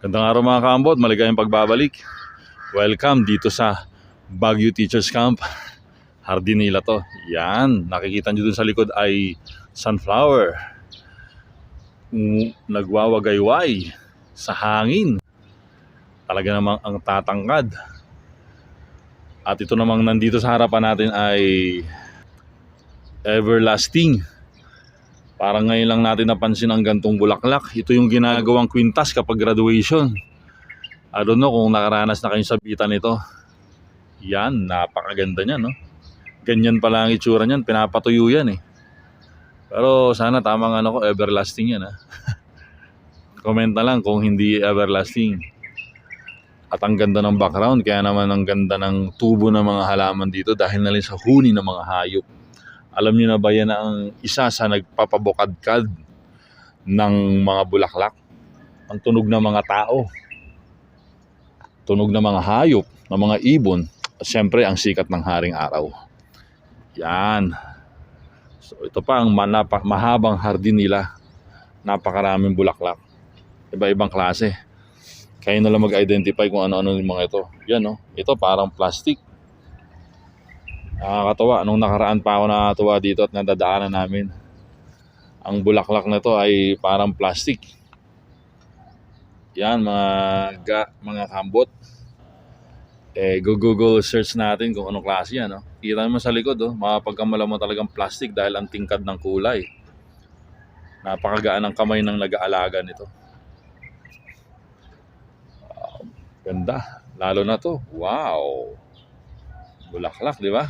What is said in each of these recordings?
Gandang araw mga kaambot, maligayang pagbabalik. Welcome dito sa Baguio Teachers Camp. Hardin nila to. Yan, nakikita nyo dun sa likod ay sunflower. Nagwawagayway sa hangin. Talaga namang ang tatangkad. At ito namang nandito sa harapan natin ay everlasting. Parang ngayon lang natin napansin ang gantong bulaklak. Ito yung ginagawang kwintas kapag graduation. I don't know kung nakaranas na kayong sabitan nito. Yan, napakaganda niyan, no? Ganyan pala ang itsura niyan, pinapatuyo yan eh. Pero sana tamang ko, everlasting yan ha. Comment na lang kung hindi everlasting. At ang ganda ng background, kaya naman ang ganda ng tubo ng mga halaman dito dahil na rin sa huni ng mga hayop. Alam niyo na ba yan ang isa sa nagpapabukadkad ng mga bulaklak? Ang tunog ng mga tao, tunog ng mga hayop, ng mga ibon, at syempre ang sikat ng haring araw. Yan. So ito pa ang mahabang hardin nila. Napakaraming bulaklak. Iba-ibang klase. Kayo na lang mag-identify kung ano-ano yung mga ito. Yan no, ito parang plastic. Nakakatawa, nung nakaraan pa ako nakakatawa dito at nadadaanan namin. Ang bulaklak na to ay parang plastic. Yan mga kambot. Google search natin kung anong klase yan. No? Kita mo sa likod, mapagkamala mo talagang plastic dahil ang tingkad ng kulay. Napakagaan ng kamay ng nag-aalaga nito. Ganda, lalo na to. Wow! Bulaklak, di ba?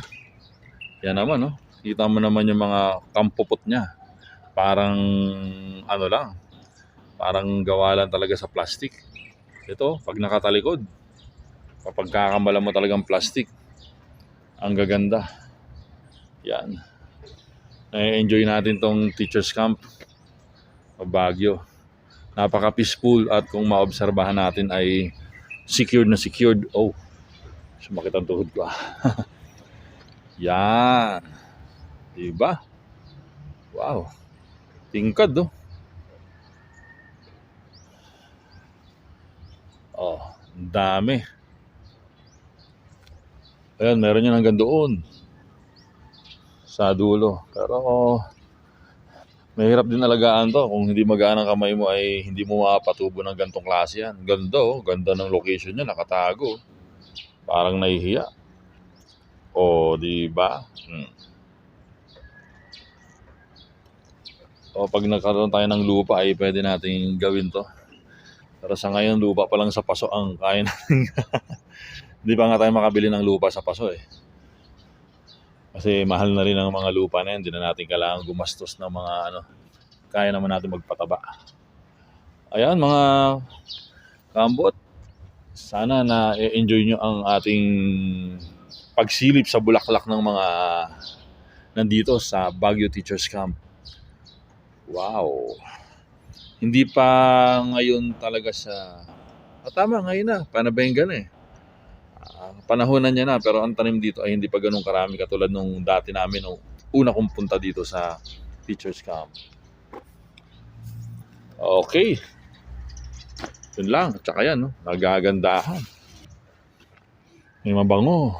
Yan naman, no? Kita mo naman yung mga kampupot niya. Parang ano lang. Parang gawa lang talaga sa plastic. Ito, pag nakatalikod, kapag kakambala mo talagang plastic, ang gaganda. Yan. Na-enjoy natin tong teachers camp o Baguio. Napaka-peaceful at kung maobserbahan natin ay secured na secured. Oh, sumakit ang tuhod ko. Yan. Diba? Wow. Tingkad, no? Oh, dami. Ayan, meron yan hanggang doon. Sa dulo. Pero, mahirap din alagaan to. Kung hindi magaan ang kamay mo ay hindi mo mapatubo ng gantong klase yan. Ganda, oh. Ganda ng location niya. Nakatago. Parang nahihiya. O, di ba? O, pag nagkaroon tayo ng lupa ay pwede nating gawin to. Pero sa ngayon, lupa pa lang sa paso ang kaya natin. Hindi pa nga tayo makabili ng lupa sa paso eh. Kasi mahal na rin ang mga lupa na yan. Hindi na natin kailangan gumastos ng mga kaya naman natin magpataba. Ayan mga kambot. Sana na-enjoy nyo ang ating pagsilip sa bulaklak ng mga nandito sa Baguio Teachers Camp. Wow. Hindi pa ngayon talaga sa tama ngayon na, panabengan eh. Panahonan niya na pero ang tanim dito ay hindi pa ganun karami katulad nung dati namin nung una kong punta dito sa Teachers Camp. Okay. Yun lang, tsaka yan, no? Nagagandahan. May mabango.